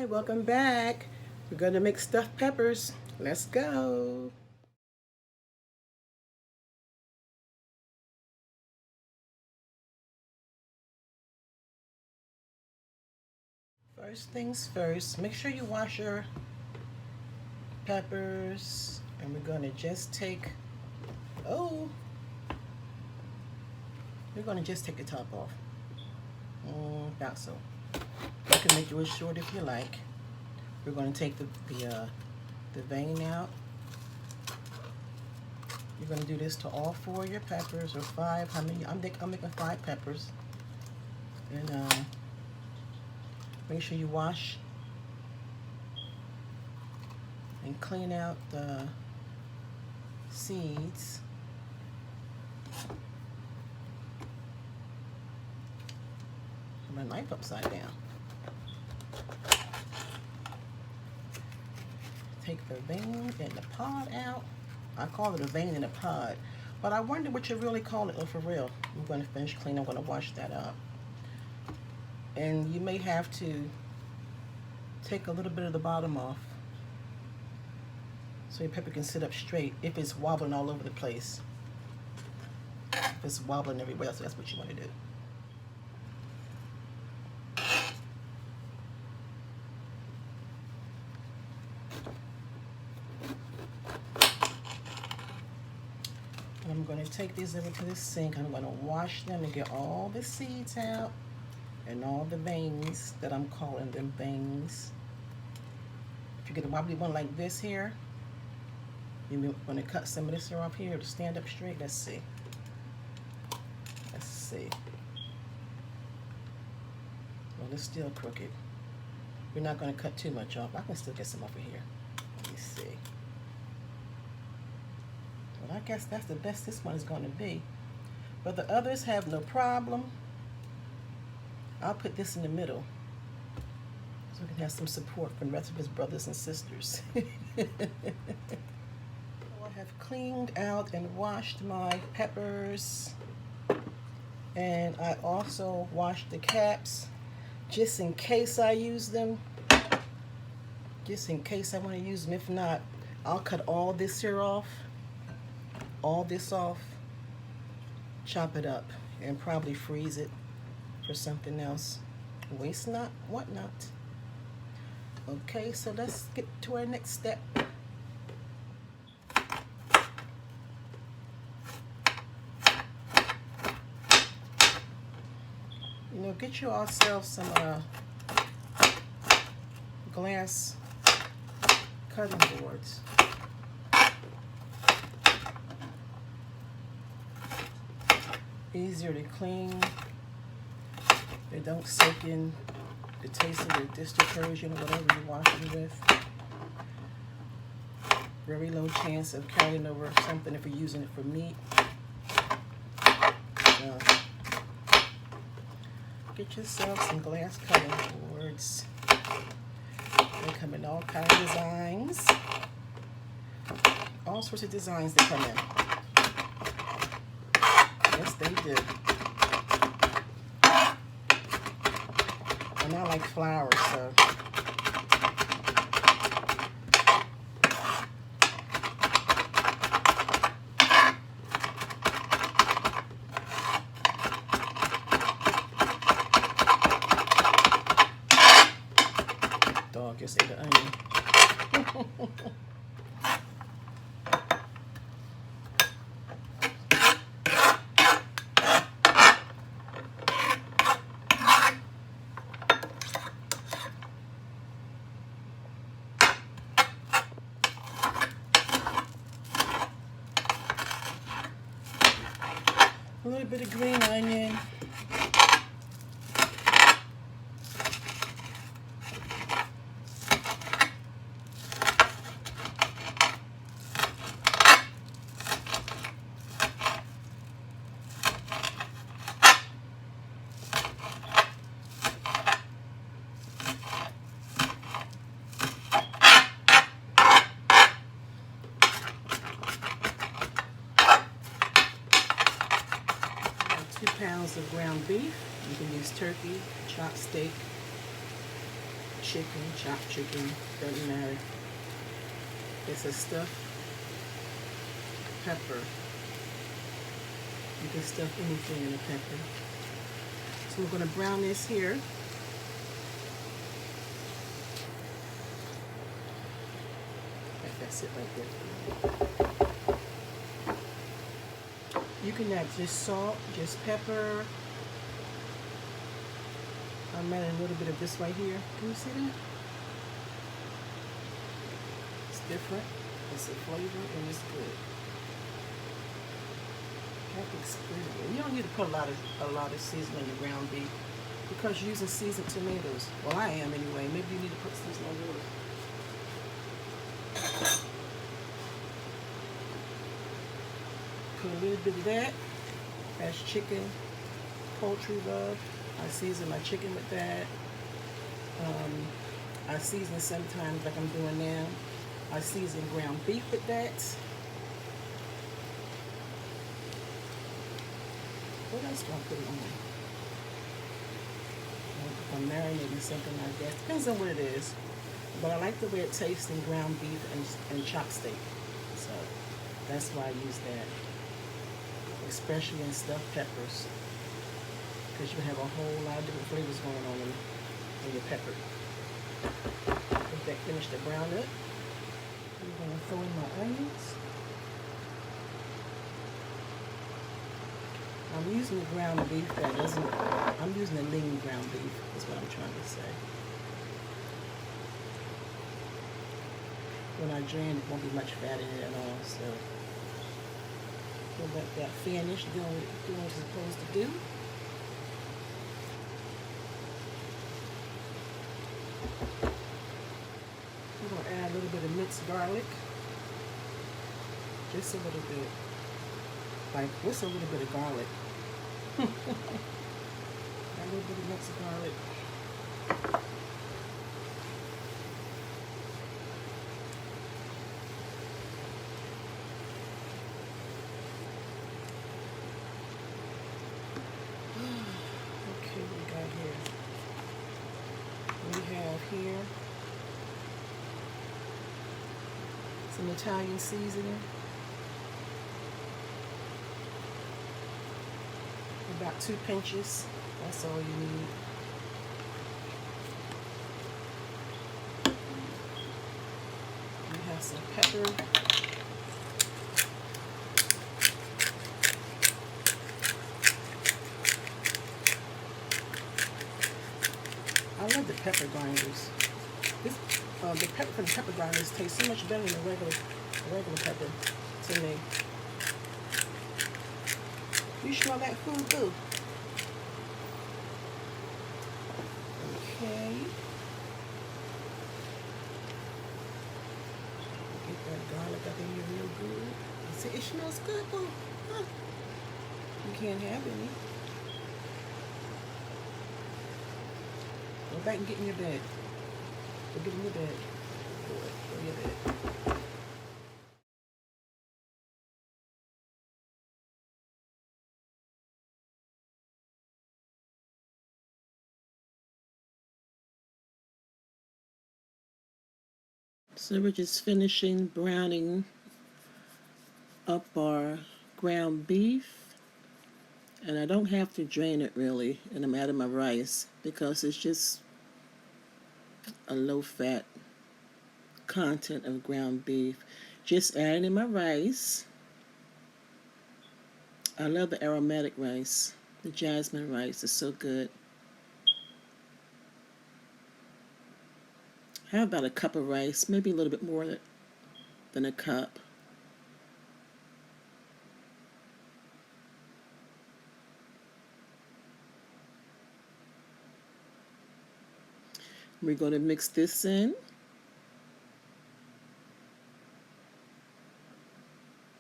Welcome back. We're going to make stuffed peppers. Let's go. First things first, make sure you wash your peppers. And we're going to just take, we're going to just take the top off. About so. You can make yours short if you like. We're going to take the vein out. You're going to do this to all 4 of your peppers, or 5. How many? I'm making 5 peppers. And make sure you wash and clean out the seeds. My knife upside down. Take the vein and the pod out. I call it a vein in a pod, but I wonder what you really call it for real. I'm going to finish cleaning. I'm going to wash that up. And you may have to take a little bit of the bottom off so your pepper can sit up straight if it's wobbling all over the place. If it's wobbling everywhere, so that's what you want to do. I'm going to take these over to the sink. I'm going to wash them and get all the seeds out and all the veins that I'm calling them veins. If you get a wobbly one like this here, you're going to cut some of this off here to stand up straight. Let's see. Let's see. Well, it's still crooked. We're not going to cut too much off. I can still get some over here. Let me see. Well, I guess that's the best this one is going to be. But the others have no problem. I'll put this in the middle so we can have some support from the rest of his brothers and sisters. I have cleaned out and washed my peppers. And I also washed the caps just in case I use them. Just in case I want to use them. If not, I'll cut all this here off. All this off, chop it up, and probably freeze it for something else. Waste not, what not. Okay, so let's get to our next step. Get yourself some glass cutting boards. Easier to clean. They don't soak in the taste of the dish detergent or whatever you're washing with. Very low chance of carrying over something if you're using it for meat. Get yourself some glass cutting boards. They come in all kinds of designs. All sorts of designs they come in. Yes, they do. And I like flowers, so. Dog just ate the onion. A little bit of green onion. Pounds of ground beef. You can use turkey, chopped steak, chicken, chopped chicken, doesn't matter. It's a stuffed pepper. You can stuff anything in a pepper. So we're going to brown this here. That's it right there. You can add just salt, just pepper. I'm adding a little bit of this right here. Can you see that? It's different. It's a flavor and it's good. You have to experiment. You don't need to put a lot of seasoning in the ground beef because you're using seasoned tomatoes. Well, I am anyway. Maybe you need to put seasoning water. Put a little bit of that. That's chicken, poultry rub. I season my chicken with that. I season sometimes like I'm doing now. I season ground beef with that. What else do I put it on? If I'm marinating something like that. Depends on what it is. But I like the way it tastes in ground beef and chopped steak. So that's why I use that. Especially in stuffed peppers. Because you have a whole lot of different flavors going on in your pepper. Let that finish to brown up. I'm going to throw in my onions. I'm using the ground beef that doesn't, I'm using the lean ground beef is what I'm trying to say. When I drain it, won't be much fat in it at all, so we'll let that finish, do what it's supposed to do. I'm going to add a little bit of minced garlic. Just a little bit. Like, what's a little bit of garlic? A little bit of minced garlic. Okay, what we got here? We have here some Italian seasoning. About 2 pinches. That's all you need. We have some pepper. I love the pepper grinders. The pepper from the pepper grinders tastes so much better than the regular pepper to me. You smell that food too. Okay. Get that garlic up in here real good. See, it smells good, boo. Huh. You can't have any. Go back and get in your bed. Go get in your bed. Go in your bed. So we're just finishing browning up our ground beef. And I don't have to drain it really. And I'm adding my rice because it's just a low-fat content of ground beef. Just adding in my rice. I love the aromatic rice. The jasmine rice is so good. I have about a cup of rice, maybe a little bit more than a cup. We're going to mix this in.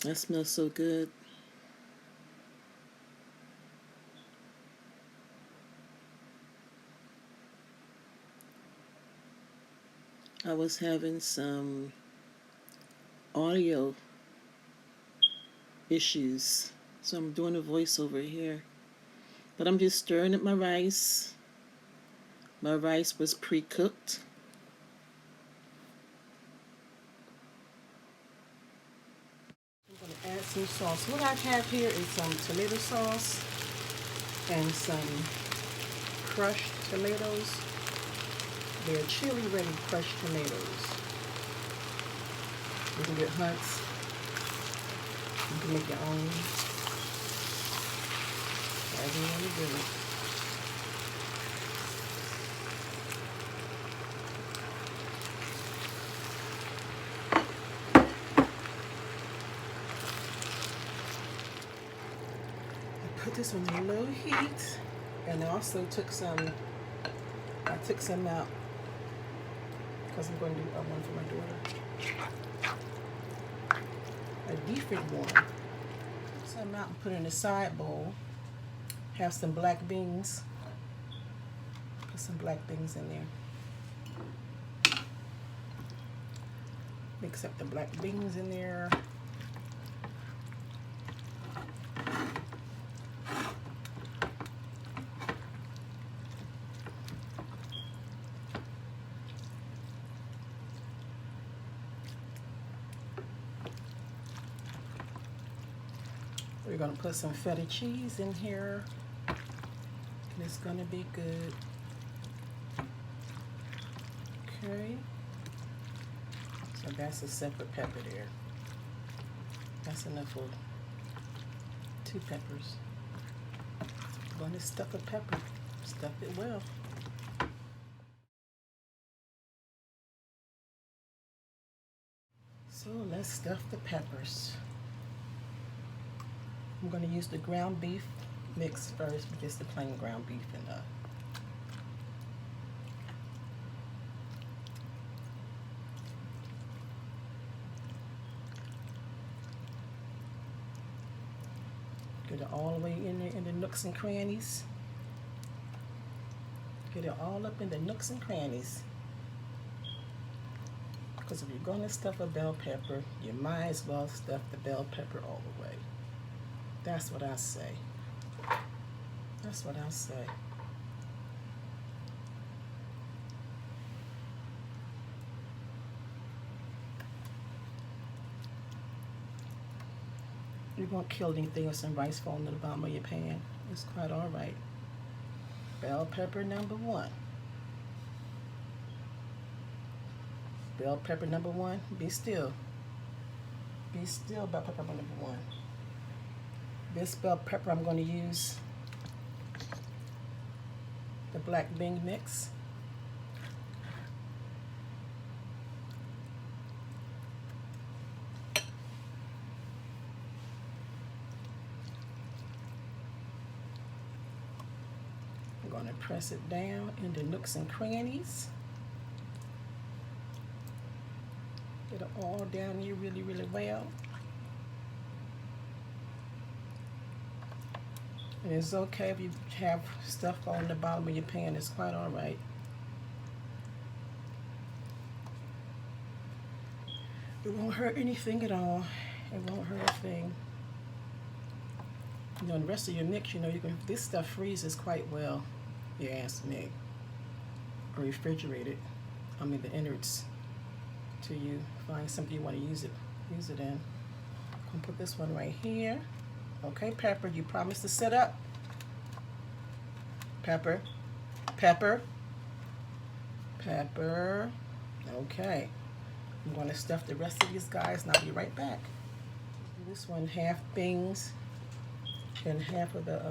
That smells so good. I was having some audio issues, so I'm doing a voiceover here. But I'm just stirring up my rice. My rice was pre-cooked. some sauce. What I have here is some tomato sauce and some crushed tomatoes. They're chili ready crushed tomatoes. You can get Hunt's. You can make your own. Whatever you want to do. Put this on low heat, and I also took some out because I'm going to do one for my daughter, a different one. Put some out and put in a side bowl. Have some black beans. Put some black beans in there. Mix up the black beans in there. We're going to put some feta cheese in here, and it's going to be good. Okay, so that's a separate pepper there. That's enough for 2 peppers. I'm going to stuff a pepper, stuff it well. So let's stuff the peppers. I'm going to use the ground beef mix first, just the plain ground beef and get it all the way in there in the nooks and crannies. Get it all up in the nooks and crannies. Because if you're going to stuff a bell pepper, you might as well stuff the bell pepper all the way. That's what I say. That's what I say. You won't kill anything with some rice falling to the bottom of your pan. It's quite all right. Bell pepper number 1. Bell pepper number 1. Be still. Be still, bell pepper number 1. This bell pepper, I'm going to use the black bean mix. I'm going to press it down in the nooks and crannies. Get it all down here really, really well. And it's okay if you have stuff on the bottom of your pan. It's quite all right. It won't hurt anything at all. It won't hurt a thing. You know, the rest of your mix, you know, you can. This stuff freezes quite well. You ask me, or refrigerate it. I mean the innards. Till you find something you want to use it in. I'm gonna put this one right here. Okay, pepper, you promised to set up. Pepper, pepper, pepper. Okay, I'm going to stuff the rest of these guys and I'll be right back. This one half beans and half of the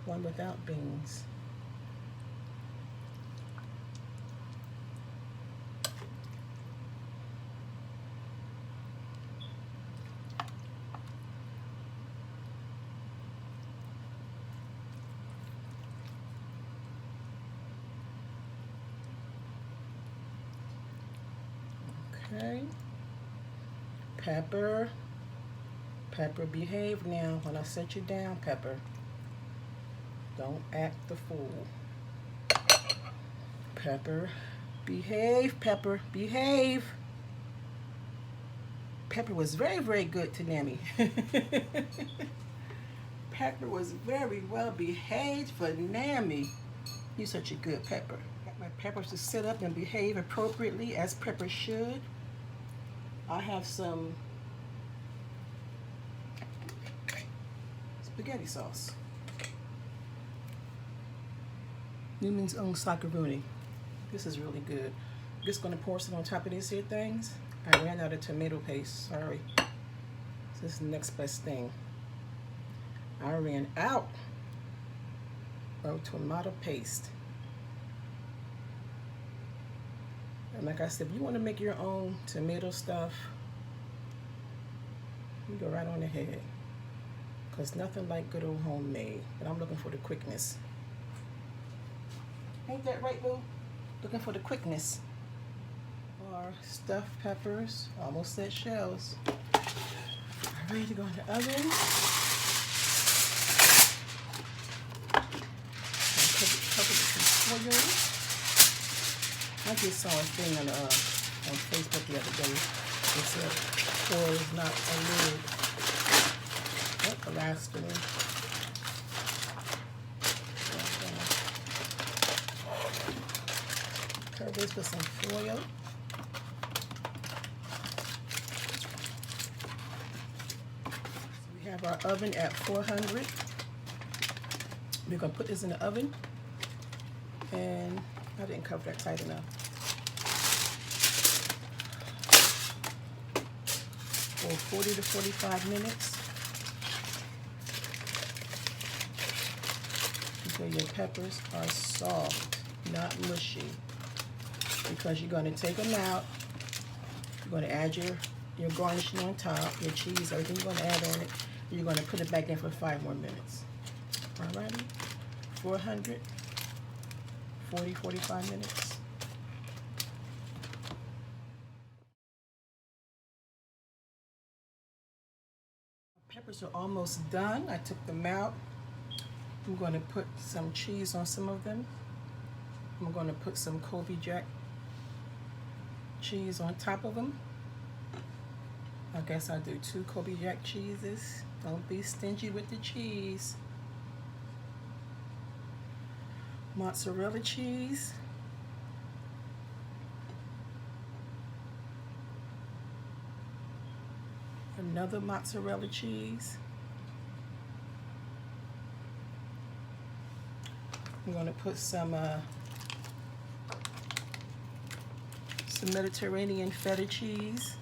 one without beans. Okay, pepper, pepper, behave now. When I set you down, pepper, don't act the fool. Pepper, behave, pepper, behave. Pepper was very, very good to Nammy. Pepper was very well behaved for Nammy. You're such a good pepper. Got my peppers to sit up and behave appropriately as peppers should. I have some spaghetti sauce. Newman's Own Saccaroni. This is really good. I'm just gonna pour some on top of these here things. I ran out of tomato paste, sorry. This is the next best thing. I ran out of tomato paste. And like I said, if you want to make your own tomato stuff, you go right on ahead. Because nothing like good old homemade. But I'm looking for the quickness. Ain't that right, boo? Looking for the quickness. Our stuffed peppers, almost set shells. Ready to go in the oven. Cover with some foil. I just saw a thing on Facebook the other day. It said foil is not a lid. Oh, the last one. Cover this with some foil. We have our oven at 400. We're going to put this in the oven, and I didn't cover that tight enough. For 40 to 45 minutes. Until your peppers are soft, not mushy. Because you're going to take them out. You're going to add your garnishing on top, your cheese, everything you're going to add on it. You're going to put it back in for 5 more minutes. Alrighty, 400, 40, 45 minutes. Peppers are almost done. I took them out. I'm going to put some cheese on some of them. I'm going to put some Kobe Jack cheese on top of them. I guess I'll do 2 Kobe Jack cheeses. Don't be stingy with the cheese. Mozzarella cheese. Another mozzarella cheese. I'm going to put some Mediterranean feta cheese.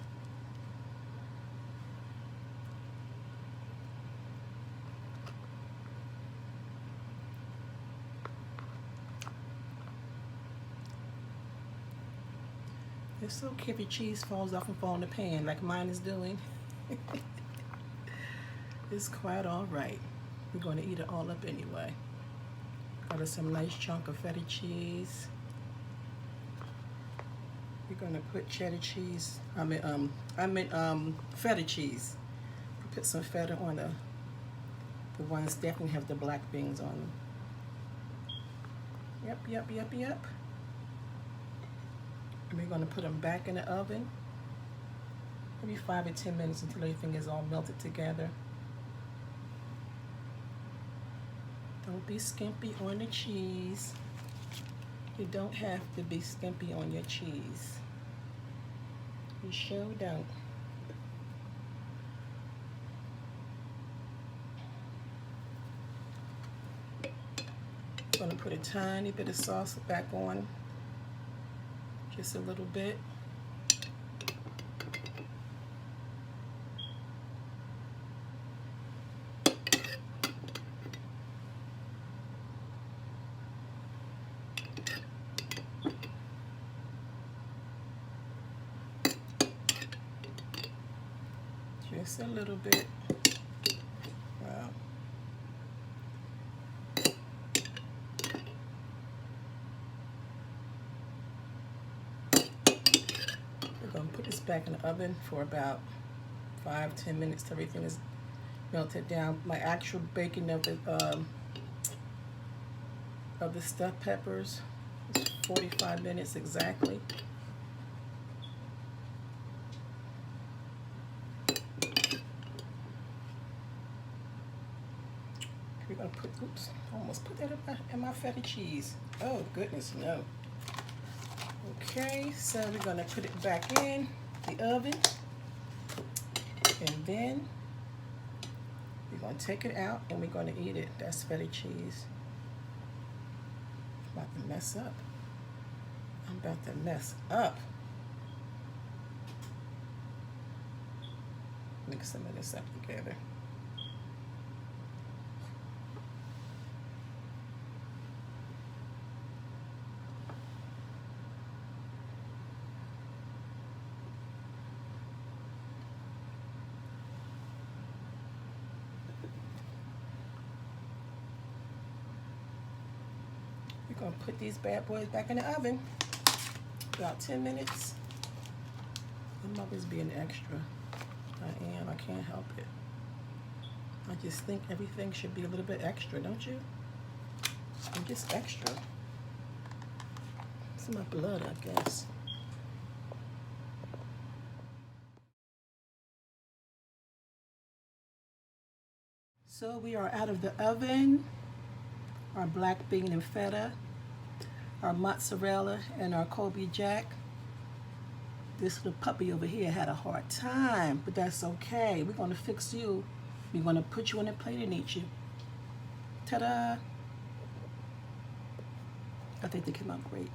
It's okay if your cheese falls off and falls in the pan like mine is doing. It's quite all right. We're going to eat it all up anyway. Got us some nice chunk of feta cheese. We're going to put cheddar cheese. I meant feta cheese. Put some feta on the ones definitely have the black beans on them. Yep. And we're going to put them back in the oven. Maybe 5 or 10 minutes until everything is all melted together. Don't be skimpy on the cheese. You don't have to be skimpy on your cheese. You sure don't. I'm going to put a tiny bit of sauce back on. Just a little bit. Just a little bit. Wow. We're going to put this back in the oven for about 5-10 minutes till everything is melted down. My actual baking of the stuffed peppers is 45 minutes exactly. We're gonna put, oops, almost put that in my feta cheese. Oh goodness, no. Okay, so we're gonna put it back in the oven, and then We're going to take it out and we're going to eat it. That's feta cheese. I'm about to mess up. I'm about to mess up. Mix some of this up together. We're going to put these bad boys back in the oven. About 10 minutes. I'm always being extra. I am. I can't help it. I just think everything should be a little bit extra, don't you? I'm just extra. It's in my blood, I guess. So we are out of the oven. Our black bean and feta, our mozzarella, and our Kobe Jack. This little puppy over here had a hard time, but that's okay. We're going to fix you. We're going to put you on a plate and eat you. Ta-da! I think they came out great.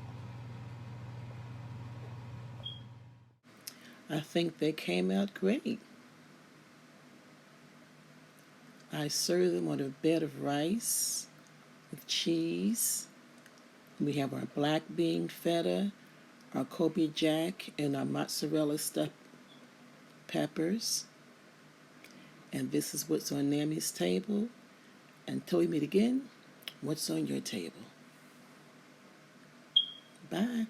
I think they came out great. I served them on a bed of rice with cheese. We have our black bean feta, our Kobe Jack, and our mozzarella stuffed peppers. And this is what's on Nammy's table. Until we meet again, what's on your table? Bye.